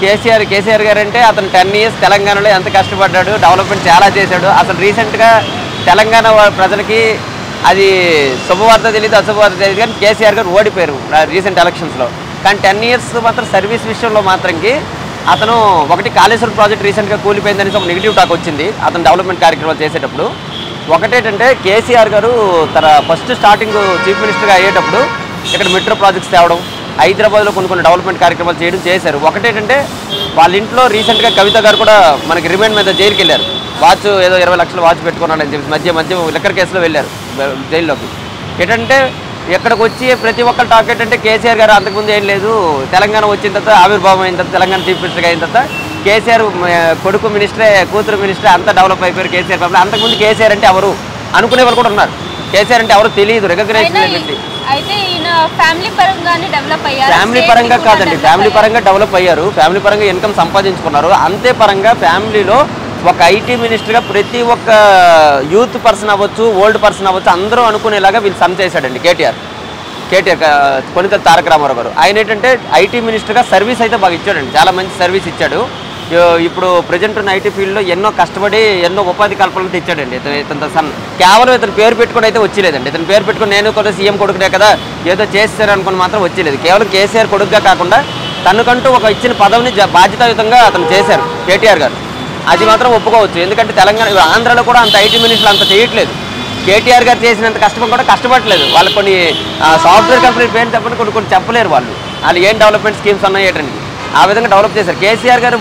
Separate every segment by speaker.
Speaker 1: కేసీఆర్ గారు అంటే అతను 10 years తెలంగాణలో ఎంత కష్టపడ్డాడు, డెవలప్మెంట్ చాలా చేశాడు. అసలు రీసెంట్గా తెలంగాణ ప్రజలకి అది శుభవార్త తెలియదు, అశుభవార్త తెలియదు, కానీ కేసీఆర్ గారు ఓడిపోయారు రీసెంట్ ఎలక్షన్స్లో. కానీ 10 years మాత్రం సర్వీస్ విషయంలో మాత్రంకి అతను ఒకటి కాళేశ్వరం ప్రాజెక్ట్ రీసెంట్గా కూలిపోయిందని ఒక నెగిటివ్ టాక్ వచ్చింది అతను డెవలప్మెంట్ కార్యక్రమాలు చేసేటప్పుడు. ఒకటేంటంటే కేసీఆర్ గారు తన ఫస్ట్ స్టార్టింగ్ చీఫ్ మినిస్టర్గా అయ్యేటప్పుడు ఇక్కడ మెట్రో ప్రాజెక్ట్స్ తేవడం, హైదరాబాద్లో కొన్ని డెవలప్మెంట్ కార్యక్రమాలు చేశారు. ఒకటేంటంటే వాళ్ళ ఇంట్లో రీసెంట్గా కవిత గారు కూడా మనకి రిమాండ్ మీద జైలుకి వెళ్ళారు. వాచ్ ఏదో 20 లక్షల వాచ్ పెట్టుకున్నాడని చెప్పి మధ్య లిక్కర్ కేసులో వెళ్ళారు జైల్లోకి. ఏంటంటే ఎక్కడికి వచ్చి ప్రతి ఒక్కరు టాక్ ఏంటంటే కేసీఆర్ గారు అంతకుముందు ఏం లేదు, తెలంగాణ వచ్చిన తర్వాత ఆవిర్భావం అయిన తర్వాత తెలంగాణ చీఫ్ మినిస్టర్గా అయిన తర్వాత కేసీఆర్ కొడుకు మినిస్టరే కూతురు మినిస్టరే అంతా డెవలప్ అయిపోయారు కేసీఆర్ ఫ్యామిలీ. అంతకుముందు కేసీఆర్ అంటే ఎవరు అనుకునే వాళ్ళు కూడా ఉన్నారు. కేసీఆర్ అంటే ఎవరు తెలియదు, రికగ్నైజేషన్ లేదండి. ఫ్యామిలీ పరంగా కాదండి, ఫ్యామిలీ పరంగా డెవలప్ అయ్యారు, ఫ్యామిలీ పరంగా ఇన్కమ్ సంపాదించుకున్నారు. అంతే పరంగా ఫ్యామిలీలో ఒక ఐటీ మినిస్టర్గా ప్రతి ఒక్క యూత్ పర్సన్ అవ్వచ్చు, ఓల్డ్ పర్సన్ అవ్వచ్చు, అందరూ అనుకునేలాగా వీళ్ళు సన్ చేశాడండి కేటీఆర్ కొనితల తారక రామారావు గారు. ఆయన ఏంటంటే ఐటీ మినిస్టర్గా సర్వీస్ అయితే బాగా ఇచ్చాడండి, చాలా మంచి సర్వీస్ ఇచ్చాడు. ఇప్పుడు ప్రజెంట్ ఉన్న ఐటీ ఫీల్డ్లో ఎన్నో కష్టపడి ఎన్నో ఉపాధి కల్పనలు తెచ్చాడండి. ఇతను సన్ కేవలం ఇతను పేరు పెట్టుకుని అయితే వచ్చేలేదండి. ఇతను పేరు పెట్టుకుని నేను కూడా సీఎం కొడుకునే కదా ఏదో చేస్తారు అనుకుని మాత్రం వచ్చేలేదు. కేవలం కేసీఆర్ కొడుకుగా కాకుండా తనకంటూ ఒక ఇచ్చిన పదవిని బాధ్యతాయుతంగా అతను చేశారు కేటీఆర్ గారు. అది మాత్రం ఒప్పుకోవచ్చు. ఎందుకంటే తెలంగాణ ఆంధ్రాలో కూడా అంత ఐటీ మినిస్టర్లు అంత చేయట్లేదు. కేటీఆర్ గారు చేసినంత కష్టం కూడా కష్టపడలేదు. వాళ్ళు కొన్ని సాఫ్ట్వేర్ కంపెనీ పేరు చెప్పని కొన్ని చెప్పలేరు. వాళ్ళు ఏం డెవలప్మెంట్ స్కీమ్స్ ఉన్నాయి ఏంటండి ఆ విధంగా డెవలప్ చేశారు. కేసీఆర్ గారు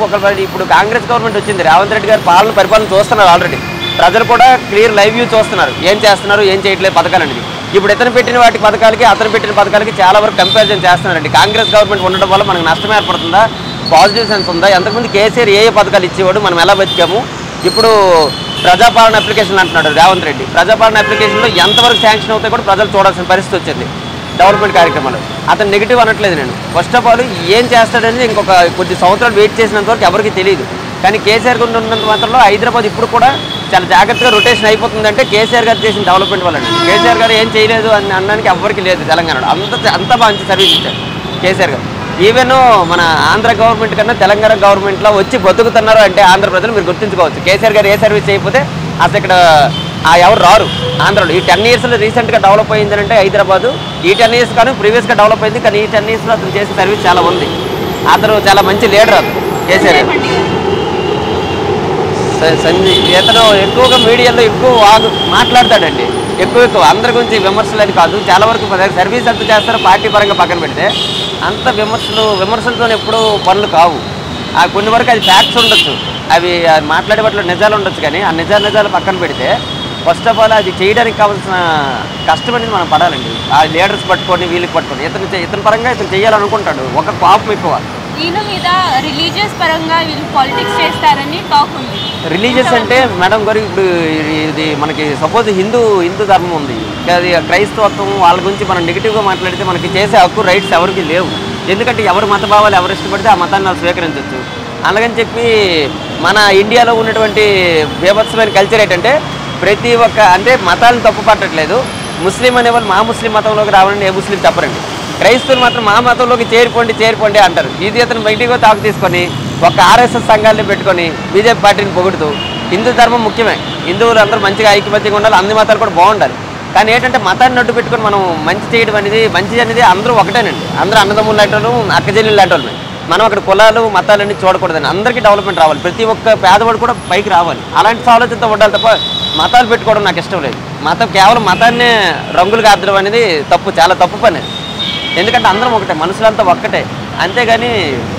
Speaker 1: ఇప్పుడు కాంగ్రెస్ గవర్నమెంట్ వచ్చింది, రేవంత్ రెడ్డి గారు పరిపాలన చూస్తున్నారు ఆల్రెడీ. ప్రజలు కూడా క్లియర్ లైవ్ వ్యూ చూస్తున్నారు, ఏం చేస్తున్నారు ఏం చేయట్లేదు పథకాలు అనేది. ఇప్పుడు ఇతను పెట్టిన వాటి పథకాలకి అతను పెట్టిన పథకాలకి చాలా వరకు కంపారిజన్ చేస్తున్నారండి. కాంగ్రెస్ గవర్నమెంట్ ఉండడం వల్ల మనకు నష్టం ఏర్పడుతుందా, పాజిటివ్ సెన్స్ ఉందా? ఎంతకుముందు కేసీఆర్ ఏ పథకాలు ఇచ్చేవాడు, మనం ఎలా బతికాము? ఇప్పుడు ప్రజాపాలన అప్లికేషన్లు అంటున్నాడు రేవంత్ రెడ్డి. ప్రజాపాలన అప్లికేషన్లో ఎంతవరకు శాంక్షన్ అవుతాయి కూడా ప్రజలు చూడాల్సిన పరిస్థితి వచ్చింది డెవలప్మెంట్ కార్యక్రమాలు. అతను నెగిటివ్ అనట్లేదు నేను. ఫస్ట్ ఆఫ్ ఆల్ ఏం చేస్తాడనేది ఇంకొక కొద్ది సంవత్సరాలు వెయిట్ చేసినంత వరకు ఎవరికి తెలియదు. కానీ కేసీఆర్ గారు ఉన్నంత మాత్రంలో హైదరాబాద్ ఇప్పుడు కూడా చాలా జాగ్రత్తగా రొటేషన్ అయిపోతుందంటే కేసీఆర్ గారు చేసిన డెవలప్మెంట్ వల్ల. కేసీఆర్ గారు ఏం చేయలేదు అని అనడానికి ఎవరికి లేదు తెలంగాణలో. అంత మంచి సర్వీస్ ఇచ్చారు కేసీఆర్ గారు. ఈవెన్ మన ఆంధ్ర గవర్నమెంట్ కన్నా తెలంగాణ గవర్నమెంట్లో వచ్చి బతుకుతున్నారు అంటే ఆంధ్ర ప్రజలు మీరు గుర్తుంచుకోవచ్చు. కేసీఆర్ గారు ఏ సర్వీస్ చేయకపోతే అసలు ఇక్కడ ఎవరు రారు ఆంధ్రలో. ఈ 10 yearsలో రీసెంట్గా డెవలప్ అయింది అంటే హైదరాబాదు. ఈ 10 years కానీ ప్రీవియస్గా డెవలప్ అయింది. కానీ ఈ 10 yearsలో అతను చేసే సర్వీస్ చాలా ఉంది. అతను చాలా మంచి లీడర్ అతను కేసీఆర్ గారు. ఇతను ఎక్కువగా మీడియాలో ఎక్కువ మాట్లాడతాడండి. ఎక్కువ అందరి గురించి విమర్శలు అని కాదు, చాలా వరకు సర్వీస్ అంతా చేస్తారు. పార్టీ పరంగా పక్కన పెడితే అంత విమర్శలతో ఎప్పుడూ పనులు కావు. కొన్ని వరకు అది ఫ్యాక్ట్స్ ఉండొచ్చు, అవి మాట్లాడే వాటిలో నిజాలు ఉండొచ్చు. కానీ ఆ నిజాలు పక్కన పెడితే ఫస్ట్ ఆఫ్ ఆల్ అది చేయడానికి కావాల్సిన కష్టం అనేది మనం పడాలండి. ఆ లీడర్స్ పట్టుకొని వీళ్ళకి పట్టుకొని ఇతని పరంగా ఇతను చేయాలనుకుంటాడు. ఒక పాపం ఎక్కువ
Speaker 2: ఈయన మీద రిలీజియస్ పరంగా వీళ్ళు పాలిటిక్స్ చేస్తారని టాక్ ఉంది.
Speaker 1: రిలీజియస్ అంటే మేడం గారు ఇప్పుడు ఇది మనకి సపోజ్ హిందూ ధర్మం ఉంది, అది క్రైస్తవత్వం వాళ్ళ గురించి మనం నెగిటివ్గా మాట్లాడితే మనకి చేసే హక్కు రైట్స్ ఎవరికి లేవు. ఎందుకంటే ఎవరి మత భావాలు ఎవరు ఇష్టపడితే ఆ మతాన్ని వాళ్ళు స్వీకరించవచ్చు. అలాగని చెప్పి మన ఇండియాలో ఉన్నటువంటి బీభత్సమైన కల్చర్ ఏంటంటే ప్రతి ఒక్క అంటే మతాలను తప్పు పట్టట్లేదు. ముస్లిం అనేవాళ్ళు మా ముస్లిం మతంలోకి రావాలని ఏ ముస్లిం చెప్పరండి. క్రైస్తవులు మాత్రం మా మతంలోకి చేరిపోండి అంటారు. ఇది అతను బయటికి తాకు తీసుకొని ఒక ఆర్ఎస్ఎస్ సంఘాలని పెట్టుకొని బీజేపీ పార్టీని పొగుడుతూ హిందూ ధర్మం ముఖ్యమే, హిందువులు అందరూ మంచిగా ఐక్యమత్యంగా ఉండాలి, అన్ని మతాలు కూడా బాగుండాలి. కానీ ఏంటంటే మతాన్ని అడ్డు పెట్టుకొని మనం మంచి చేయడం అనేది అందరూ ఒకటేనండి. అందరూ అన్నదమ్ములు లాంటి వాళ్ళు, అక్కజల్లు లాంటి వాళ్ళు. మనం అక్కడ కులాలు మతాలన్నీ చూడకూడదని, అందరికీ డెవలప్మెంట్ రావాలి, ప్రతి ఒక్క పేదవాడు కూడా పైకి రావాలి. అలాంటి ఆలోచనతో ఉండాలి తప్ప మతాలు పెట్టుకోవడం నాకు ఇష్టం లేదు. కేవలం మతాన్నే రంగులుగా అద్దడం అనేది తప్పు, చాలా తప్పు పని. ఎందుకంటే అందరం ఒకటే, మనుషులంతా ఒక్కటే. అంతేగాని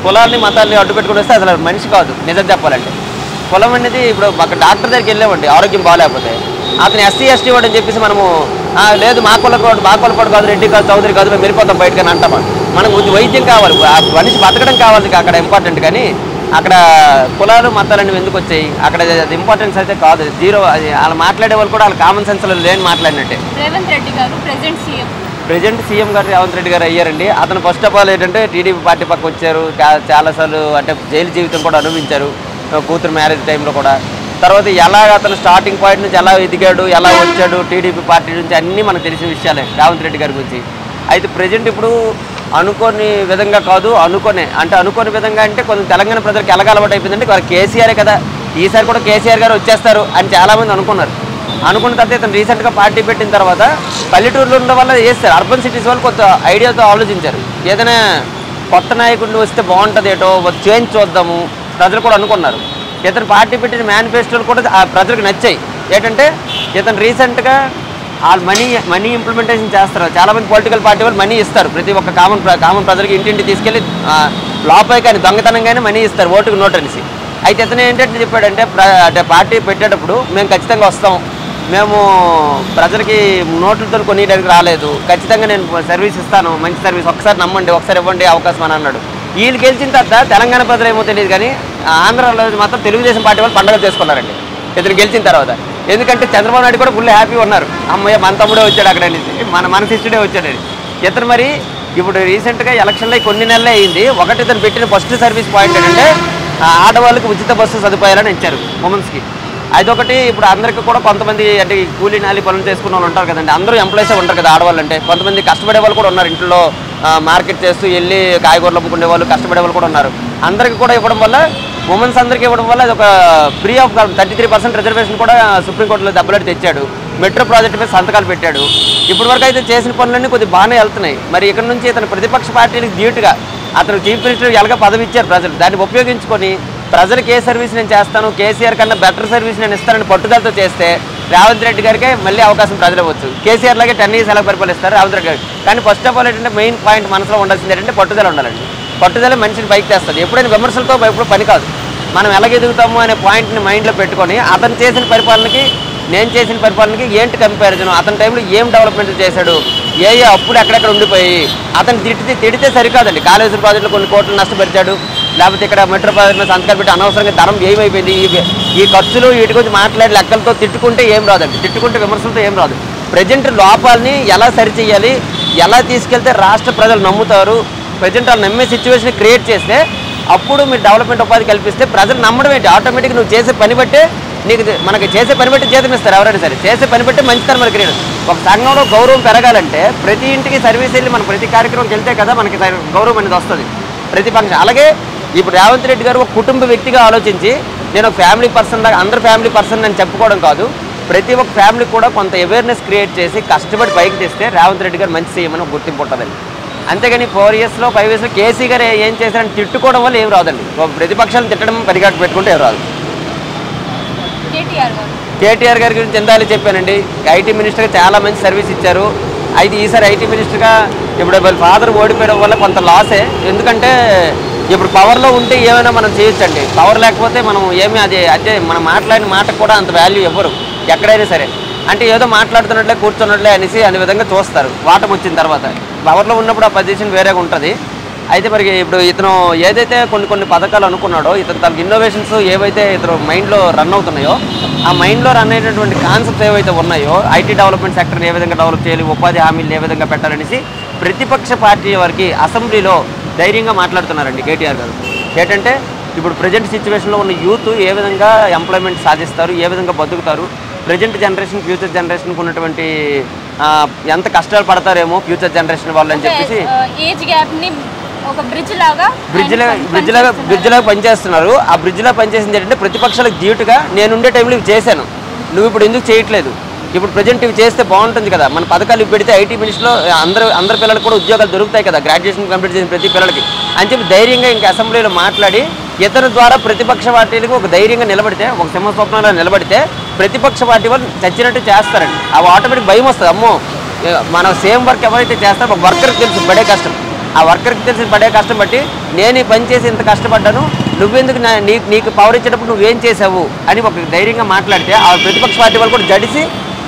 Speaker 1: కులాన్ని మతాన్ని అడ్డు పెట్టుకుని వస్తే అసలు మనిషి కాదు. నిజం చెప్పాలంటే కులం అనేది ఇప్పుడు ఒక డాక్టర్ దగ్గరికి వెళ్ళామండి ఆరోగ్యం బాగాలేకపోతే, అతను ఎస్సీ ఎస్టీ వాడు అని చెప్పేసి మనము లేదు మా కులపాడు కాదు, రెడ్డి కాదు, చౌదరి కాదు, మేము వెళ్ళిపోతాం బయటకని అంటామా. మనకు వైద్యం కావాలి, మనిషి బతకడం కావాలి అక్కడ ఇంపార్టెంట్. కానీ అక్కడ కులాలు మతాలు ఎందుకు వచ్చాయి, అక్కడ అది ఇంపార్టెన్స్ అయితే కాదు, జీరో. అది వాళ్ళు మాట్లాడే వాళ్ళు కూడా వాళ్ళ కామన్ సెన్స్లో లేని మాట్లాడినట్టే. ప్రెజెంట్ సీఎం గారు రేవంత్ రెడ్డి గారు అయ్యారండి. అతను ఫస్ట్ ఆఫ్ ఆల్ ఏంటంటే టీడీపీ పార్టీ పక్క వచ్చారు, చాలాసార్లు అంటే జైలు జీవితం కూడా అనుభవించారు కూతురు మ్యారేజ్ టైంలో కూడా. తర్వాత ఎలా అతను స్టార్టింగ్ పాయింట్ నుంచి ఎలా ఎదిగాడు, ఎలా వచ్చాడు టీడీపీ పార్టీ నుంచి, అన్నీ మనకు తెలిసిన విషయాలే రేవంత్ రెడ్డి గారి గురించి. అయితే ప్రజెంట్ ఇప్పుడు అనుకోని విధంగా కాదు, అనుకోని విధంగా అంటే కొంచెం తెలంగాణ ప్రజలకు ఎలాగ అలవాటు అయిపోయిందంటే వారు కేసీఆరే కదా, ఈసారి కూడా కేసీఆర్ గారు వచ్చేస్తారు అని చాలామంది అనుకున్న తర్వాత ఇతను రీసెంట్గా పార్టీ పెట్టిన తర్వాత పల్లెటూరులో ఉండడం వల్ల చేస్తారు. అర్బన్ సిటీస్ వాళ్ళు కొత్త ఐడియాతో ఆలోచించారు, ఏదైనా కొత్త నాయకుడిని వస్తే బాగుంటుంది, ఏటో చేంజ్ చూద్దాము ప్రజలు కూడా అనుకున్నారు. ఇతను పార్టీ పెట్టిన మేనిఫెస్టోలు కూడా ప్రజలకు నచ్చాయి. ఏంటంటే ఇతను రీసెంట్గా మనీ ఇంప్లిమెంటేషన్ చేస్తారు. చాలామంది పొలిటికల్ పార్టీ వాళ్ళు మనీ ఇస్తారు, ప్రతి ఒక్క కామన్ ప్రజలకు ఇంటింటి తీసుకెళ్ళి లోపై కానీ దొంగతనంగానే మనీ ఇస్తారు ఓటుకు నోట్ అనేసి. అయితే ఇతను ఏంటంటే చెప్పాడంటే పార్టీ పెట్టేటప్పుడు మేము ఖచ్చితంగా వస్తాం, మేము ప్రజలకి నోట్లతో కొనియడానికి రాలేదు, ఖచ్చితంగా నేను సర్వీస్ ఇస్తాను, మంచి సర్వీస్, ఒకసారి నమ్మండి, ఒకసారి ఇవ్వండి అవకాశం అని అన్నాడు. వీళ్ళు గెలిచిన తర్వాత తెలంగాణ ప్రజలు ఏమో తెలియదు కానీ ఆంధ్రాలో మాత్రం తెలుగుదేశం పార్టీ వాళ్ళు పండుగ చేసుకున్నారండి ఇతను గెలిచిన తర్వాత. ఎందుకంటే చంద్రబాబు నాయుడు కూడా ఫుల్ హ్యాపీ ఉన్నారు, అమ్మయ్య మన తమ్ముడే వచ్చాడు అక్కడ అనేసి, మన శిష్యుడే వచ్చాడని. ఇతను మరి ఇప్పుడు రీసెంట్గా ఎలక్షన్లో కొన్ని నెలలే అయింది. ఒకటి ఇతను పెట్టిన ఫస్ట్ సర్వీస్ పాయింట్ ఏంటంటే ఆడవాళ్ళకి ఉచిత బస్సు సదుపాయాలని ఇచ్చారు ఉమెన్స్కి. అదొకటి. ఇప్పుడు అందరికీ కూడా కొంతమంది అంటే కూలీ నాలి పనులు చేసుకున్న వాళ్ళు ఉంటారు కదండి, అందరూ ఎంప్లాయీసే ఉంటారు కదా ఆడవాళ్ళు అంటే. కొంతమంది కష్టపడే వాళ్ళు కూడా ఉన్నారు, ఇంట్లో మార్కెట్ చేస్తూ వెళ్ళి కాయగూరలు అమ్ముకునే వాళ్ళు, కష్టపడే వాళ్ళు కూడా ఉన్నారు. అందరికీ కూడా ఇవ్వడం వల్ల, ఉమెన్స్ అందరికీ ఇవ్వడం వల్ల అది ఒక ఫ్రీ ఆఫ్ 33% రిజర్వేషన్ కూడా సుప్రీంకోర్టులో దెబ్బలాడి తెచ్చాడు. మెట్రో ప్రాజెక్టు మీద సంతకాలు పెట్టాడు. ఇప్పటి వరకు అయితే చేసిన పనులన్నీ కొద్దిగా బాగానే వెళ్తున్నాయి. మరి ఇక్కడ నుంచి ఇతను ప్రతిపక్ష పార్టీలకు ధీటుగా అతను చీఫ్ మినిస్టర్ ఎలాగ పదవి ఇచ్చారు ప్రజలు, దాన్ని ఉపయోగించుకొని ప్రజలకు ఏ సర్వీస్ నేను చేస్తాను, కేసీఆర్ కన్నా బెటర్ సర్వీస్ నేను ఇస్తానని పట్టుదలతో చేస్తే రేవంత్ రెడ్డి గారికే మళ్ళీ అవకాశం ప్రజలు ఇవ్వచ్చు. కేసీఆర్ లాగే 10 years ఎలా పరిపాలిస్తారు రేవంత్ రెడ్డి గారు. కానీ ఫస్ట్ ఆఫ్ ఆల్ ఏంటంటే మెయిన్ పాయింట్ మనసులో ఉండాల్సింది ఏంటంటే పట్టుదల ఉండాలండి. పట్టుదల మనిషిని పైకి తెస్తుంది. ఎప్పుడైనా విమర్శలతో ఎప్పుడు పని కాదు. మనం ఎలాగ ఎదుగుతాము అనే పాయింట్ని మైండ్లో పెట్టుకొని అతను చేసిన పరిపాలనకి నేను చేసిన పరిపాలనకి ఏంటి కంపారిజన్, అతని టైంలో ఏం డెవలప్మెంట్ చేశాడు, ఏ అప్పులు ఎక్కడెక్కడ ఉండిపోయి, అతను తిడితే సరికాదండి. కాళేశ్వరం ప్రాజెక్టులో కొన్ని కోట్లు నష్టపెట్టాడు, లేకపోతే ఇక్కడ మెట్రో ప్రాజెక్టులో సంతకాలు పెట్టి అనవసరంగా ధనం ఏమైపోయింది, ఈ ఖర్చులు వీటి గురించి మాట్లాడి లెక్కలతో తిట్టుకుంటే ఏం రాదండి, తిట్టుకుంటే విమర్శలతో ఏం రాదు. ప్రజెంట్ లోపాలని ఎలా సరిచేయాలి, ఎలా తీసుకెళ్తే రాష్ట్ర ప్రజలు నమ్ముతారు, ప్రజెంట్ వాళ్ళు నమ్మే సిచ్యువేషన్ క్రియేట్ చేస్తే అప్పుడు మీరు డెవలప్మెంట్ ఉపాధి కల్పిస్తే ప్రజలు నమ్మడం ఏంటి, ఆటోమేటిక్గా నువ్వు చేసే పని బట్టే మనకి చేసే పని బట్టి జీతం ఇస్తారు ఎవరైనా సరే. చేసే పని బట్టి మంచితనం మనకి క్రియేట్. ఒక సంఘంలో గౌరవం పెరగాలంటే ప్రతి ఇంటికి సర్వీస్ వెళ్ళి మన ప్రతి కార్యక్రమంకి వెళ్తే కదా మనకి గౌరవం అనేది వస్తుంది ప్రతి ఫంక్షన్. అలాగే ఇప్పుడు రేవంత్ రెడ్డి గారు ఒక కుటుంబ వ్యక్తిగా ఆలోచించి నేను ఒక ఫ్యామిలీ పర్సన్ లాగా, అందరు ఫ్యామిలీ పర్సన్ అని చెప్పుకోవడం కాదు, ప్రతి ఒక్క ఫ్యామిలీ కూడా కొంత అవేర్నెస్ క్రియేట్ చేసి కష్టపడి పైకి తెస్తే రేవంత్ రెడ్డి గారు మంచి సీఎం అని గుర్తింపు ఉంటుందండి. అంతేగాని 4 yearsలో 5 yearsలో కేసీ గారు ఏం చేశారని తిట్టుకోవడం వల్ల ఏం రాదండి. ప్రతిపక్షాలను తిట్టడం పరిగాటు పెట్టుకుంటే ఏం రాదు. కేటీఆర్ గారి గురించి ఎందాలి చెప్పానండి. ఐటీ మినిస్టర్గా చాలా మంచి సర్వీస్ ఇచ్చారు. అయితే ఈసారి ఐటీ మినిస్టర్గా ఇప్పుడు వాళ్ళ ఫాదర్ ఓడిపోయడం వల్ల కొంత లాసే. ఎందుకంటే ఇప్పుడు పవర్లో ఉంటే ఏమైనా మనం చేయొచ్చండి, పవర్ లేకపోతే మనం ఏమీ అదే మనం మాట్లాడిన మాటకు కూడా అంత వాల్యూ ఇవ్వరు ఎక్కడైనా సరే. అంటే ఏదో మాట్లాడుతున్నట్లే కూర్చున్నట్లే అనేసి అనే విధంగా చూస్తారు వాటం వచ్చిన తర్వాత. పవర్లో ఉన్నప్పుడు ఆ పొజిషన్ వేరేగా ఉంటుంది. అయితే మరి ఇప్పుడు ఇతను ఏదైతే కొన్ని పథకాలు అనుకున్నాడో, ఇతను తనకి ఇన్నోవేషన్స్ ఏవైతే ఇతను మైండ్లో రన్ అవుతున్నాయో, ఆ మైండ్లో రన్ అయ్యేటటువంటి కాన్సెప్ట్స్ ఏవైతే ఉన్నాయో, ఐటీ డెవలప్మెంట్ సెక్టర్ని ఏ విధంగా డెవలప్ చేయాలి, ఉపాధి హామీలు ఏ విధంగా పెట్టాలనేసి ప్రతిపక్ష పార్టీ వారికి అసెంబ్లీలో ధైర్యంగా మాట్లాడుతున్నారండి కేటీఆర్ గారు. ఏంటంటే ఇప్పుడు ప్రజెంట్ సిచ్యువేషన్లో ఉన్న యూత్ ఏ విధంగా ఎంప్లాయ్మెంట్ సాధిస్తారు, ఏ విధంగా బతుకుతారు, ప్రజెంట్ జనరేషన్ ఫ్యూచర్ జనరేషన్కి ఉన్నటువంటి ఎంత కష్టాలు పడతారేమో ఫ్యూచర్ జనరేషన్ వాళ్ళు అని చెప్పేసి
Speaker 2: ఏజ్ గ్యాప్ని ఒక బ్రిడ్జ్
Speaker 1: లాగా పనిచేస్తున్నారు. ఆ బ్రిడ్జ్ లాగా పనిచేసింది ఏంటంటే ప్రతిపక్షాలకు ధీటుగా నేనుండే టైంలో ఇవి చేశాను, నువ్వు ఇప్పుడు ఎందుకు చేయట్లేదు, ఇప్పుడు ప్రజెంట్ ఇవి చేస్తే బాగుంటుంది కదా, మన పథకాలు ఇవి పెడితే ఐటీ మినిస్టర్లో అందరి పిల్లలకు కూడా ఉద్యోగాలు దొరుకుతాయి కదా, గ్రాడ్యుయేషన్ కంప్లీట్ చేసిన ప్రతి పిల్లలకి అని చెప్పి ధైర్యంగా ఇంకా అసెంబ్లీలో మాట్లాడి ఇతని ద్వారా ప్రతిపక్ష పార్టీలకు ఒక ధైర్యంగా నిలబడితే, ఒక సింహస్వప్నంలో నిలబడితే ప్రతిపక్ష పార్టీ వాళ్ళు చచ్చినట్టు చేస్తారండి. అవి ఆటోమేటిక్ భయం వస్తుంది. అమ్మో మనం సేమ్ వర్క్ ఎవరైతే చేస్తారో ఒక వర్కర్కి తెలుసు పడే కష్టం, ఆ వర్కర్కి తెలిసి పడే కష్టం బట్టి నేను ఈ పని చేసి ఇంత కష్టపడ్డాను, నువ్వెందుకు నీకు పవర్ ఇచ్చేటప్పుడు నువ్వేం చేసావు అని ఒక ధైర్యంగా మాట్లాడితే ఆ ప్రతిపక్ష పార్టీ వాళ్ళు కూడా జడిసి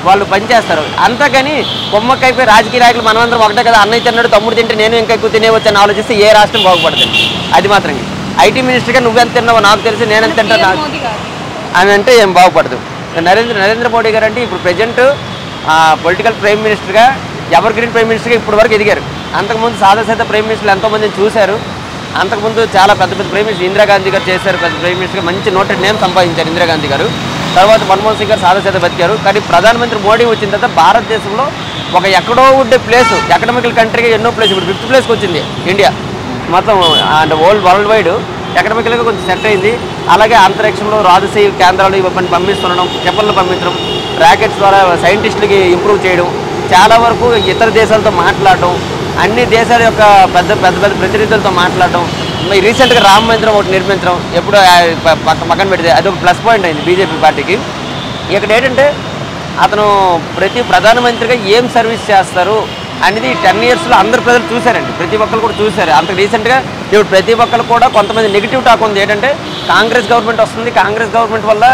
Speaker 1: వాళ్ళు పనిచేస్తారు. అంతేకాని కొమ్మక్కైపోయి రాజకీయ నాయకులు మనమందరం ఒకటే కదా, అన్నయ్య తిన్నాడు తమ్ముడు తింటే నేను ఇంకా ఎక్కువ తినేవచ్చు అని ఆలోచిస్తే ఏ రాష్ట్రం బాగుపడుతుంది. అది మాత్రం ఐటీ మినిస్టర్గా నువ్వెంత తిన్నావో నాకు తెలిసి, నేనెంత తింటాను అని అంటే ఏం బాగుపడదు. నరేంద్ర మోడీ గారు అంటే ఇప్పుడు ప్రజెంట్ పొలిటికల్ ప్రైమ్ మినిస్టర్గా, ఎవర్ గ్రీన్ ప్రైమ్ మినిస్టర్గా ఇప్పటి వరకు ఎదిగారు. అంతకుముందు సాదాసీత ప్రైమ్ మినిస్టర్లు ఎంతోమందిని చూశారు. అంతకుముందు చాలా పెద్ద ప్రైమ్ మినిస్టర్ ఇందిరాగాంధీ గారు చేశారు, పెద్ద ప్రైమ్ మినిస్టర్గా మంచి నోటెడ్ నేమ్ సంపాదించారు ఇందిరాగాంధీ గారు. తర్వాత మన్మోహన్ సింగ్ గారు సాదాసీత బతికారు. కానీ ప్రధానమంత్రి మోడీ వచ్చిన తర్వాత భారతదేశంలో ఒక ఎక్కడో ఉండే ప్లేస్ ఎకనామికల్ కంట్రీగా ఎన్నో ప్లేస్ ఇప్పుడు 5th ప్లేస్కి వచ్చింది ఇండియా మొత్తం అంటే వరల్డ్ వైడ్ ఎకనామికల్గా కొంచెం సెట్ అయింది. అలాగే అంతరిక్షంలో రాజశీయ కేంద్రాలు ఇవన్నీ పంపిస్తుండడం, క్షిపణులు పంపించడం, ర్యాకెట్స్ ద్వారా సైంటిస్టులకి ఇంప్రూవ్ చేయడం, చాలా వరకు ఇతర దేశాలతో మాట్లాడడం, అన్ని దేశాల యొక్క పెద్ద పెద్ద పెద్ద ప్రతినిధులతో మాట్లాడడం, రీసెంట్గా రామ మందిరం ఒకటి నిర్మించడం ఎప్పుడు పక్కన పెడితే అది ఒక ప్లస్ పాయింట్ అయింది బీజేపీ పార్టీకి. ఇక్కడ ఏంటంటే అతను ప్రతి ప్రధానమంత్రిగా ఏం సర్వీస్ చేస్తారు అనేది 10 ఇయర్స్లో అందరు ప్రజలు చూశారండి. ప్రతి ఒక్కరు కూడా చూశారు. అంత రీసెంట్గా ఇప్పుడు ప్రతి ఒక్కరు కూడా కొంతమంది నెగిటివ్ టాక్ ఉంది ఏంటంటే కాంగ్రెస్ గవర్నమెంట్ వస్తుంది, కాంగ్రెస్ గవర్నమెంట్ వల్ల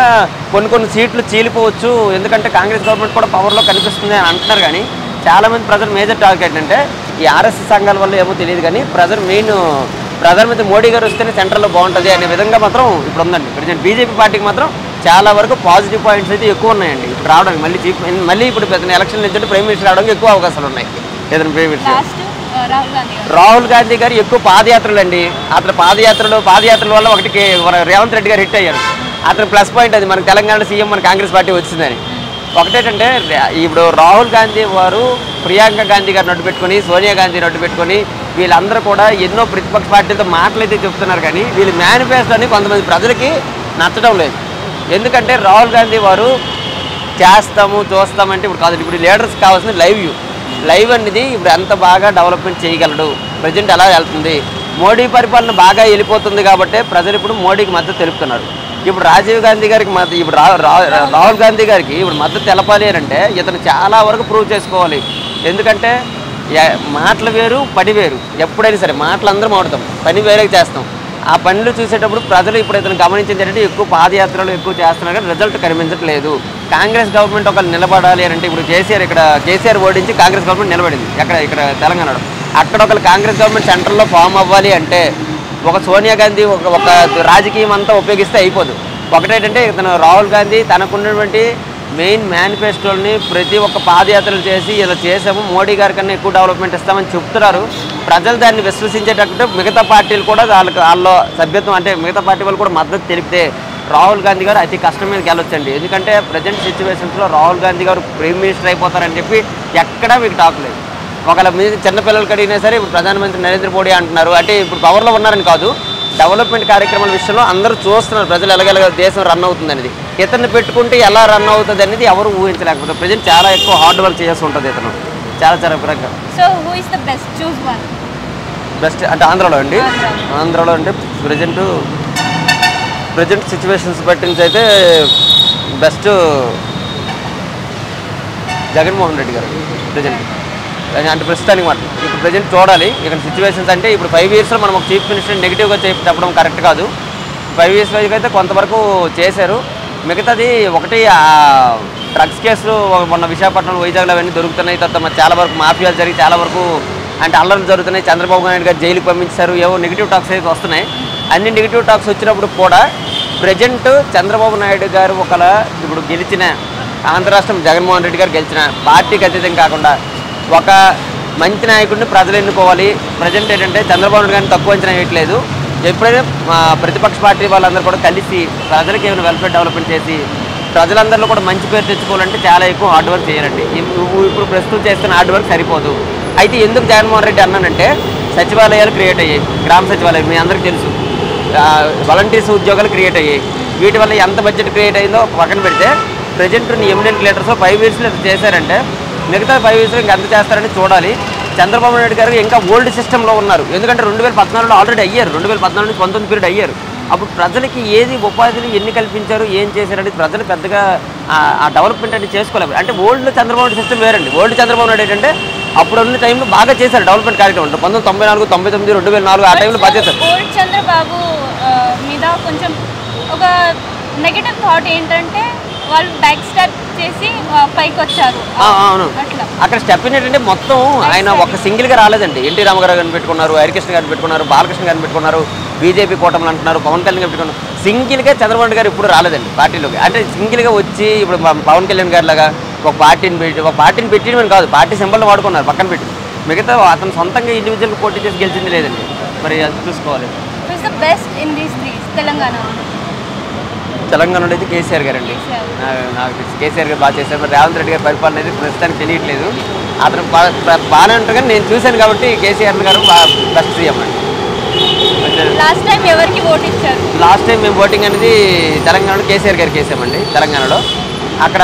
Speaker 1: కొన్ని సీట్లు చీలిపోవచ్చు, ఎందుకంటే కాంగ్రెస్ గవర్నమెంట్ కూడా పవర్లో కనిపిస్తుంది అని అంటున్నారు. కానీ చాలామంది ప్రజలు మేజర్ టాక్ ఏంటంటే ఈ ఆర్ఎస్ఎస్ సంఘాల వల్ల ఏమో తెలియదు కానీ ప్రజలు ప్రధానమంత్రి మోడీ గారు వస్తేనే సెంట్రల్లో బాగుంటుంది అనే విధంగా మాత్రం ఇప్పుడు ఉందండి. ప్రజెంట్ బీజేపీ పార్టీకి మాత్రం చాలా వరకు పాజిటివ్ పాయింట్స్ అయితే ఎక్కువ ఉన్నాయండి. ఇప్పుడు రావడానికి మళ్ళీ ఇప్పుడు పెద్ద ఎలక్షన్ నుంచి ప్రైమ్ మినిస్టర్ రావడానికి ఎక్కువ అవకాశాలు ఉన్నాయి. ఏదైనా ప్రైమ్ మినిస్టర్ రాహుల్ గాంధీ గారు ఎక్కువ పాదయాత్రలు అండి. అతను పాదయాత్రల వల్ల ఒకటి రేవంత్ రెడ్డి గారు హిట్ అయ్యారు. అతను ప్లస్ పాయింట్ అది మన తెలంగాణ సీఎం మన కాంగ్రెస్ పార్టీ వచ్చిందని. ఒకటేంటంటే ఇప్పుడు రాహుల్ గాంధీ వారు ప్రియాంక గాంధీ గారిని అడ్డు పెట్టుకొని సోనియా గాంధీని అడ్డు పెట్టుకొని వీళ్ళందరూ కూడా ఎన్నో ప్రతిపక్ష పార్టీలతో మాటలైతే చెప్తున్నారు. కానీ వీళ్ళు మేనిఫెస్టోని కొంతమంది ప్రజలకి నచ్చడం లేదు. ఎందుకంటే రాహుల్ గాంధీ వారు చూస్తామంటే ఇప్పుడు కాదు. ఇప్పుడు లీడర్స్ కావాల్సిన లైవ్ అనేది ఇప్పుడు ఎంత బాగా డెవలప్మెంట్ చేయగలడు, ప్రజెంట్ ఎలా వెళ్తుంది, మోడీ పరిపాలన బాగా వెళ్ళిపోతుంది కాబట్టి ప్రజలు ఇప్పుడు మోడీకి మద్దతు తెలుపుతున్నారు. ఇప్పుడు రాజీవ్ గాంధీ గారికి ఇప్పుడు రాహుల్ గాంధీ గారికి ఇప్పుడు మద్దతు తెలపాలి అని అంటే ఇతను చాలా వరకు ప్రూవ్ చేసుకోవాలి. ఎందుకంటే మాటలు వేరు, పని వేరు. ఎప్పుడైనా సరే మాటలు అందరం ఆడుతాం, పని వేరే చేస్తాం. ఆ పనులు చూసేటప్పుడు ప్రజలు ఇప్పుడు ఇతను గమనించింది ఏంటంటే ఎక్కువ పాదయాత్రలు ఎక్కువ చేస్తున్నారు కానీ రిజల్ట్ కనిపించట్లేదు. కాంగ్రెస్ గవర్నమెంట్ ఒకళ్ళు నిలబడాలి అని అంటే ఇప్పుడు కేసీఆర్ ఓడించి కాంగ్రెస్ గవర్నమెంట్ నిలబడింది ఇక్కడ తెలంగాణలో. అక్కడ ఒకళ్ళు కాంగ్రెస్ గవర్నమెంట్ సెంట్రల్లో ఫామ్ అవ్వాలి అంటే ఒక సోనియా గాంధీ ఒక రాజకీయం అంతా ఉపయోగిస్తే అయిపోదు. ఒకటేంటంటే ఇతను రాహుల్ గాంధీ తనకున్నటువంటి మెయిన్ మేనిఫెస్టోని ప్రతి ఒక్క పాదయాత్రలు చేసి ఇలా చేసాము, మోడీ గారి కన్నా ఎక్కువ డెవలప్మెంట్ ఇస్తామని చెప్తున్నారు. ప్రజలు దాన్ని విశ్వసించేటట్టు మిగతా పార్టీలు కూడా వాళ్ళ సభ్యత్వం అంటే మిగతా పార్టీ వాళ్ళు కూడా మద్దతు తెలిపితే రాహుల్ గాంధీ గారు అతి కష్టం మీద గెలవచ్చండి. ఎందుకంటే ప్రజెంట్ సిచ్యువేషన్స్లో రాహుల్ గాంధీ గారు ప్రైమ్ మినిస్టర్ అయిపోతారని చెప్పి ఎక్కడా మీకు టాక్ లేదు. ఒకవేళ మీద చిన్నపిల్లలకి అడిగినా సరే ఇప్పుడు ప్రధానమంత్రి నరేంద్ర మోడీ అంటున్నారు. అంటే ఇప్పుడు పవర్లో ఉన్నారని కాదు, డెవలప్మెంట్ కార్యక్రమాల విషయంలో అందరూ చూస్తున్నారు ప్రజలు ఎలాగెలాగ దేశం రన్ అవుతుంది అనేది. ఇతన్ని పెట్టుకుంటే ఎలా రన్ అవుతుంది అనేది ఎవరు ఊహించలేకపోతే ప్రజెంట్ చాలా ఎక్కువ హార్డ్ వర్క్ చేయాల్సి ఉంటుంది ఇతను చాలా విధంగా.
Speaker 2: So who is the best choose one
Speaker 1: best అంటే ఆంధ్రాలో అంటే ప్రజెంట్ సిచ్యువేషన్స్ బట్టి అయితే బెస్ట్ జగన్మోహన్ రెడ్డి గారు ప్రజెంట్ అంటే ప్రస్తుతానికి మాట. ఇప్పుడు ప్రజెంట్ చూడాలి ఇక్కడ సిచ్యువేషన్స్ అంటే ఇప్పుడు 5 ఇయర్స్లో మనం ఒక చీఫ్ మినిస్టర్ నెగిటివ్గా చెప్పడం కరెక్ట్ కాదు. 5 ఇయర్స్ వైపు అయితే కొంతవరకు చేశారు. మిగతాది ఒకటి డ్రగ్స్ కేసులు మొన్న విశాఖపట్నం వైజాగ్లో అవన్నీ దొరుకుతున్నాయి. తర్వాత చాలా వరకు మాఫియాలు జరిగి చాలా వరకు అంటే అల్లర్లు జరుగుతున్నాయి. చంద్రబాబు నాయుడు గారు జైలుకి పంపించారు. ఏవో నెగిటివ్ టాక్స్ అయితే వస్తున్నాయి. అన్ని నెగిటివ్ టాక్స్ వచ్చినప్పుడు కూడా ప్రజెంట్ చంద్రబాబు నాయుడు గారు ఇప్పుడు గెలిచిన ఆంధ్ర రాష్ట్రం జగన్మోహన్ రెడ్డి గారు గెలిచిన పార్టీకి అతీతం కాకుండా ఒక మంచి నాయకుడిని ప్రజలు ఎన్నుకోవాలి. ప్రజెంట్ ఏంటంటే చంద్రబాబు నాయుడు గారిని తక్కువ అంచనా వేయట్లేదు. ఎప్పుడైతే ప్రతిపక్ష పార్టీ వాళ్ళందరూ కూడా కలిసి ప్రజలకు ఏమైనా వెల్ఫేర్ డెవలప్మెంట్ చేసి ప్రజలందరిలో కూడా మంచి పేరు తెచ్చుకోవాలంటే చాలా ఎక్కువ హార్డ్ వర్క్ చేయాలండి. ఇప్పుడు ప్రస్తుతం చేస్తున్న హార్డ్ వర్క్ సరిపోదు. అయితే ఎందుకు జగన్మోహన్ రెడ్డి అన్నానంటే సచివాలయాలు క్రియేట్ అయ్యాయి, గ్రామ సచివాలయాలు మీ అందరికీ తెలుసు, వాలంటీర్స్ ఉద్యోగాలు క్రియేట్ అయ్యాయి. వీటి వల్ల ఎంత బడ్జెట్ క్రియేట్ అయిందో పక్కన పెడితే ప్రజెంట్ ఎమినెంట్ లీడర్స్ 5 ఇయర్స్లో చేశారంటే మిగతా 5 ఇయర్స్లో ఇంకా ఎంత చేస్తారని చూడాలి. చంద్రబాబు నాయుడు గారు ఇంకా ఓల్డ్ సిస్టంలో ఉన్నారు. ఎందుకంటే 2014లో ఆల్రెడీ అయ్యారు, 2014 నుంచి 19 పీరియడ్ అయ్యారు. అప్పుడు ప్రజలకి ఏది ఉపాధిని ఎన్ని కల్పించారు, ఏం చేశారనేది ప్రజలు పెద్దగా ఆ డెవలప్మెంట్ అనేది చేసుకోలేదు. అంటే ఓల్డ్ చంద్రబాబు నాయుడు సిస్టమ్ వేరండి. ఓల్డ్ చంద్రబాబు నాయుడు ఏంటంటే అప్పుడు ఉన్న టైంలో బాగా చేశారు డెవలప్మెంట్ కార్యక్రమం. 1994, 99, 2004 ఆ టైంలో బాగా చేశారు.
Speaker 2: ఓల్డ్ చంద్రబాబు మీద కొంచెం ఒక నెగటివ్ థాట్ ఏంటంటే వాళ్ళు బ్యాక్ స్టెప్ చేసి పైకి వచ్చారు.
Speaker 1: అవును, అక్కడ స్టెప్ ఏంటంటే మొత్తం ఆయన ఒక సింగిల్గా రాలేదండి. ఎన్టీ రామారావు గారిని పెట్టుకున్నారు, హరికృష్ణ గారిని పెట్టుకున్నారు, బాలకృష్ణ గారిని పెట్టుకున్నారు, బీజేపీ కూటమిలు అంటున్నారు, పవన్ కళ్యాణ్ గారు పెట్టుకున్నారు. సింగిల్గా చంద్రబాబు నాయుడు గారు ఇప్పుడు రాలేదండి పార్టీలోకి. అంటే సింగిల్గా వచ్చి ఇప్పుడు పవన్ కళ్యాణ్ గారి లాగా ఒక పార్టీని పెట్టినమని కాదు, పార్టీ సింబల్ని వాడుకున్నారు పక్కన పెట్టి. మిగతా అతను సొంతంగా ఇండివిజువల్గా పోటీ చేసి గెలిచింది లేదండి. మరి అది చూసుకోవాలి. తెలంగాణలో అయితే కేసీఆర్ గారు అండి. నాకు కేసీఆర్ గారు బాగా చేశారు. మరి రేవంత్ రెడ్డి గారి పరిపాలన అయితే ప్రస్తుతానికి తెలియట్లేదు. అతను బాగానే ఉంటారు కానీ నేను చూశాను కాబట్టి కేసీఆర్ గారు బెస్ట్ సీఎం అండి.
Speaker 2: లాస్ట్ టైం ఎవరికి ఓట్ ఇచ్చారు?
Speaker 1: లాస్ట్ టైం మేము ఓటింగ్ అనేది తెలంగాణలో కేసీఆర్ గారికి వేసామండి. తెలంగాణలో అక్కడ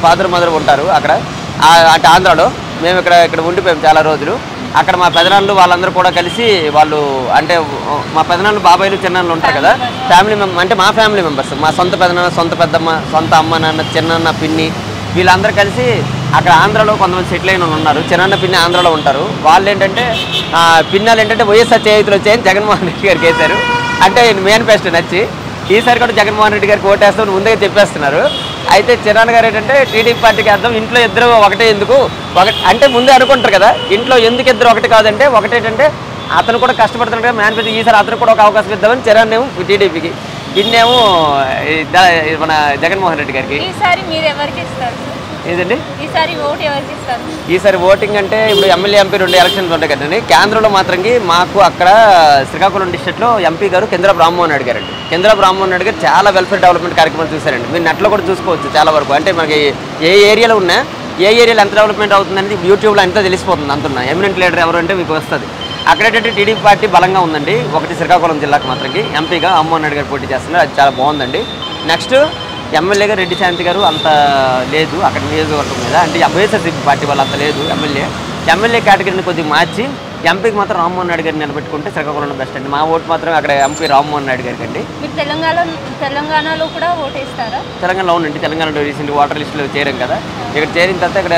Speaker 1: ఫాదర్ మదర్ ఉంటారు అక్కడ, అంటే ఆంధ్రాలో. మేము ఇక్కడ ఉండిపోయాం చాలా రోజులు. అక్కడ మా పెదనాళ్ళు వాళ్ళందరూ కూడా కలిసి వాళ్ళు, అంటే మా పెదనాళ్ళు బాబాయిలు చిన్నాళ్ళు ఉంటారు కదా, ఫ్యామిలీ అంటే మా ఫ్యామిలీ మెంబర్స్, మా సొంత పెదనాన్న, సొంత పెద్దమ్మ, సొంత అమ్మ నాన్న, చిన్నన్న, పిన్ని, వీళ్ళందరూ కలిసి అక్కడ ఆంధ్రాలో కొంతమంది సెటిల్ అయిన ఉన్నారు. చిన్న పిన్ని ఆంధ్రాలో ఉంటారు. వాళ్ళు ఏంటంటే పిన్నాలు ఏంటంటే వైఎస్ఆర్ చేతులు వచ్చాయని జగన్మోహన్ రెడ్డి గారికి వేశారు. అంటే మేనిఫెస్టో నచ్చి ఈసారి కూడా జగన్మోహన్ రెడ్డి గారికి ఓటేస్తామని ముందుగా చెప్పేస్తున్నారు. అయితే చిరాన్ గారు ఏంటంటే టీడీపీ పార్టీకి అర్థం ఇంట్లో ఇద్దరు ఒకటే ఎందుకు, అంటే ముందే అనుకుంటారు కదా ఇంట్లో ఎందుకు ఇద్దరు ఒకటి కాదంటే, ఒకటేంటంటే అతను కూడా కష్టపడుతున్నాడు కదా మేనిఫెస్టో, ఈసారి అతను కూడా ఒక అవకాశం ఇద్దామని చిరాన్ ఏమో టీడీపీకి, పిన్నేమో మన జగన్మోహన్ రెడ్డి గారికి.
Speaker 2: ఈసారి మీరు ఎవరికి ఇస్తారు?
Speaker 1: ఏదండి
Speaker 2: ఈసారి ఓటు ఎవరికి ఇస్తారు?
Speaker 1: ఈసారి ఓటింగ్ అంటే ఇప్పుడు ఎమ్మెల్యే ఎంపీ 2 ఎలక్షన్స్ ఉంటాయి కదండి. కేంద్రంలో మాత్రంకి మాకు అక్కడ శ్రీకాకుళం డిస్ట్రిక్ట్లో ఎంపీ గారు కింద్రాపు రామ్మోహన్ రెడ్డి గారు అండి. కింద్రాపు రామ్మోహన్ రెడ్డి గారు చాలా వెల్ఫేర్ డెవలప్మెంట్ కార్యక్రమాలు చూశారండి. మీరు నెట్లో కూడా చూసుకోవచ్చు చాలా వరకు. అంటే మనకి ఏ ఏరియాలో ఉన్నా, ఏ ఏరియాలో ఎంత డెవలప్మెంట్ అవుతుందని యూట్యూబ్లో అంతా తెలిసిపోతుంది. అంటున్నా ఎమినెంట్ లీడర్ ఎవరు అంటే మీకు వస్తుంది. అక్కడేంటంటే టీడీపీ పార్టీ బలంగా ఉందండి. ఒకటి శ్రీకాకుళం జిల్లాకు మాత్రంకి ఎంపీగా రామ్మోహన్ రెడ్డి గారు పోటీ చేస్తున్నారు. అది చాలా బాగుందండి. నెక్స్ట్ ఎమ్మెల్యేగా రెడ్డి శాంతి గారు అంత లేదు అక్కడ నియోజకవర్గం మీద, అంటే వైఎస్ఆర్సీపీ పార్టీ వాళ్ళు అంత లేదు. ఎమ్మెల్యే కేటగిరీని కొద్దిగా మార్చి ఎంపీకి మాత్రం రామ్మోహన్ రెడ్డి గారిని నిలబెట్టుకుంటే శ్రీకాకుళంలో బెస్ట్ అండి. మా ఓటు మాత్రం అక్కడ ఎంపీ రామ్మోహన్ రెడ్డి గారికి అండి.
Speaker 2: మీరు తెలంగాణలో కూడా ఓటేస్తారా?
Speaker 1: తెలంగాణలో ఉండండి. తెలంగాణలో రీసెంట్ వాటర్ లిస్టులో చేరాం కదా. ఇక్కడ చేరిన తర్వాత ఇక్కడ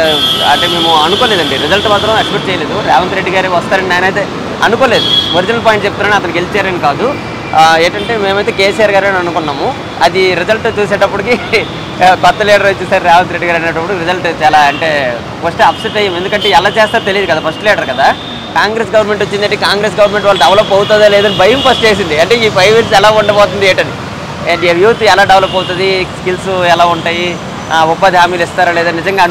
Speaker 1: అంటే మేము అనుకోలేదండి, రిజల్ట్ మాత్రం ఎక్స్పెక్ట్ చేయలేదు. రేవంత్ రెడ్డి గారు వస్తారని నేనైతే అనుకోలేదు. ఒరిజినల్ పాయింట్ చెప్తున్నాను, అతను గెలిచారని కాదు. ఏంటంటే మేమైతే కేసీఆర్ గారు అని అనుకున్నాము. అది రిజల్ట్ చూసేటప్పటికి కొత్త లీడర్ వచ్చేసారు రేవంత్ రెడ్డి గారు అనేటప్పుడు రిజల్ట్ చాలా అంటే ఫస్ట్ అప్సెట్ అయ్యాం. ఎందుకంటే ఎలా చేస్తారో తెలియదు కదా, ఫస్ట్ లీడర్ కదా. కాంగ్రెస్ గవర్నమెంట్ వచ్చిందంటే కాంగ్రెస్ గవర్నమెంట్ వాళ్ళు డెవలప్ అవుతుందా లేదని భయం ఫస్ట్ చేసింది. అంటే ఈ 5 years ఎలా ఉండబోతుంది ఏంటని, యూత్ ఎలా డెవలప్ అవుతుంది, స్కిల్స్ ఎలా ఉంటాయి, ఉపాధి హామీలు ఇస్తారా లేదా, నిజంగా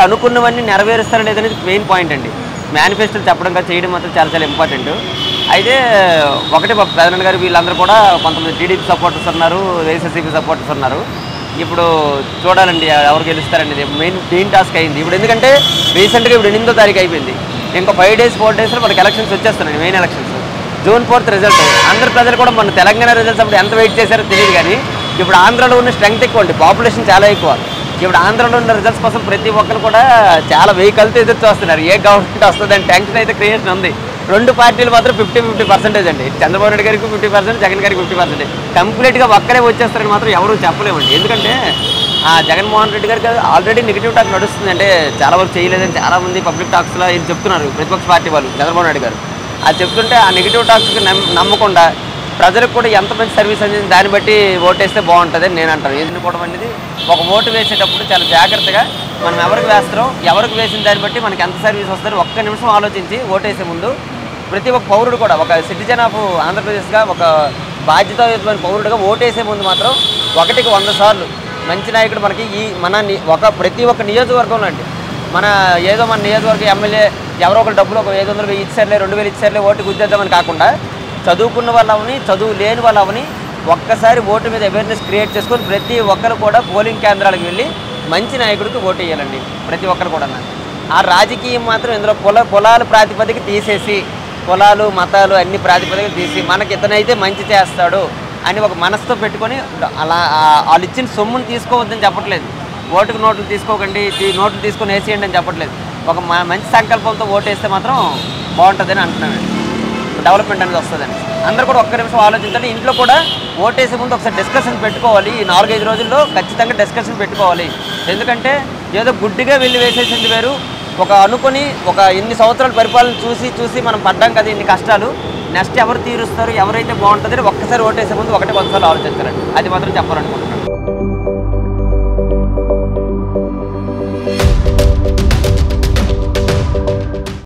Speaker 1: అనుకున్నవన్నీ నెరవేరుస్తారా లేదనేది మెయిన్ పాయింట్ అండి. మేనిఫెస్టోలు చెప్పడం కాదు, చేయడం మాత్రం చాలా చాలా ఇంపార్టెంట్. అయితే ఒకటే ప్రధాని గారు వీళ్ళందరూ కూడా కొంతమంది టీడీపీ సపోర్టర్స్ ఉన్నారు, వైఎస్ఆర్సీపీ సపోర్టర్స్ ఉన్నారు. ఇప్పుడు చూడాలండి ఎవరు గెలుస్తారనేది మెయిన్ టాస్క్ అయింది ఇప్పుడు. ఎందుకంటే రీసెంట్గా ఇప్పుడు 8వ తారీఖు అయిపోయింది. ఇంకా 5 days 4 daysలో మనకి ఎలక్షన్స్ వచ్చేస్తున్నాయి, main elections. June 4th result. అందరు ప్రజలు కూడా మన తెలంగాణ రిజల్ట్స్ అప్పుడు ఎంత వెయిట్ చేశారో తెలియదు. కానీ ఇప్పుడు ఆంధ్రాలో ఉన్న స్ట్రెంగ్త్ ఎక్కువ అండి, పాపులేషన్ చాలా ఎక్కువ. ఇప్పుడు ఆంధ్రాలో ఉన్న రిజల్ట్స్ కోసం ప్రతి ఒక్కరు కూడా చాలా వెహికల్తో ఎదురు చూస్తున్నారు. ఏ గవర్నమెంట్ వస్తుందని టెన్షన్ అయితే క్రియేషన్ ఉంది. 2 పార్టీలు మాత్రం 50-50% అండి. చంద్రబాబు నాయుడు గారికి 50%, జగన్ గారికి 50%. కంప్లీట్గా ఒక్కరే వచ్చేస్తారని మాత్రం ఎవరు చెప్పలేమండి. ఎందుకంటే జగన్మోహన్ రెడ్డి గారికి ఆల్రెడీ నెగిటివ్ టాక్ నడుస్తుంది. అంటే చాలా వరకు చేయలేదని చాలామంది పబ్లిక్ టాక్స్లో ఏం చెప్తున్నారు ప్రతిపక్ష పార్టీ వాళ్ళు, చంద్రబాబు నాయుడు గారు. అది చెప్తుంటే ఆ నెగిటివ్ టాక్స్కి నమ్మకుండా ప్రజలకు కూడా ఎంత మంచి సర్వీస్ అనేది దాన్ని బట్టి ఓటేస్తే బాగుంటుందని నేను అంటాను. ఎన్నుకోవడం అనేది ఒక ఓటు వేసేటప్పుడు చాలా జాగ్రత్తగా మనం ఎవరికి వేస్తారో, ఎవరికి వేసిన దాన్ని బట్టి మనకి ఎంత సర్వీస్ వస్తుందో ఒక్క నిమిషం ఆలోచించి ఓటేసే ముందు ప్రతి ఒక్క పౌరుడు కూడా ఒక సిటిజన్ ఆఫ్ ఆంధ్రప్రదేశ్గా, ఒక బాధ్యతాయుతమైన పౌరుడుగా ఓటేసే ముందు మాత్రం 1కి 100 సార్లు మంచి నాయకుడు మనకి ప్రతి ఒక్క నియోజకవర్గంలో అండి. మన నియోజకవర్గ ఎమ్మెల్యే ఎవరో ఒకరు డబ్బులు ఒక 500, 1000 ఇచ్చారులే, 2000 ఇచ్చారులే ఓటు గుద్దేద్దామని కాకుండా చదువుకున్న వాళ్ళు అవని, చదువు లేని వాళ్ళు అవని ఒక్కసారి ఓటు మీద అవేర్నెస్ క్రియేట్ చేసుకొని ప్రతి ఒక్కరు కూడా పోలింగ్ కేంద్రాలకు వెళ్ళి మంచి నాయకుడికి ఓటు వేయాలండి. ప్రతి ఒక్కరు కూడా ఆ రాజకీయం మాత్రం ఇందులో కులాల ప్రాతిపదిక తీసేసి, కులాలు మతాలు అన్ని ప్రాతిపదిక తీసి మనకి ఇతనైతే మంచి చేస్తాడు అని ఒక మనసుతో పెట్టుకొని అలా వాళ్ళు ఇచ్చిన సొమ్ముని తీసుకోవద్దని చెప్పట్లేదు. ఓటుకు నోట్లు తీసుకోకండి, నోట్లు తీసుకొని వేసేయండి అని చెప్పట్లేదు. ఒక మంచి సంకల్పంతో ఓటేస్తే మాత్రం బాగుంటుందని అంటున్నానండి. డెవలప్మెంట్ అనేది వస్తుందని అందరూ కూడా ఒక్క నిమిషం ఆలోచించాలి. ఇంట్లో కూడా ఓటేసే ముందు ఒకసారి డిస్కషన్ పెట్టుకోవాలి. ఈ 4-5 రోజుల్లో ఖచ్చితంగా డిస్కషన్ పెట్టుకోవాలి. ఎందుకంటే ఏదో గుడ్డిగా వెళ్ళి వేసేసింది వేరు, అనుకొని ఇన్ని సంవత్సరాల పరిపాలన చూసి మనం పడ్డాం కదా ఇన్ని కష్టాలు, నెక్స్ట్ ఎవరు తీరుస్తారు, ఎవరైతే బాగుంటుందని ఒక్కసారి ఓటేసే ముందు 1-1 సార్లు ఆలోచించాలండి. అది మాత్రం చెప్పాలనుకుంటున్నాను.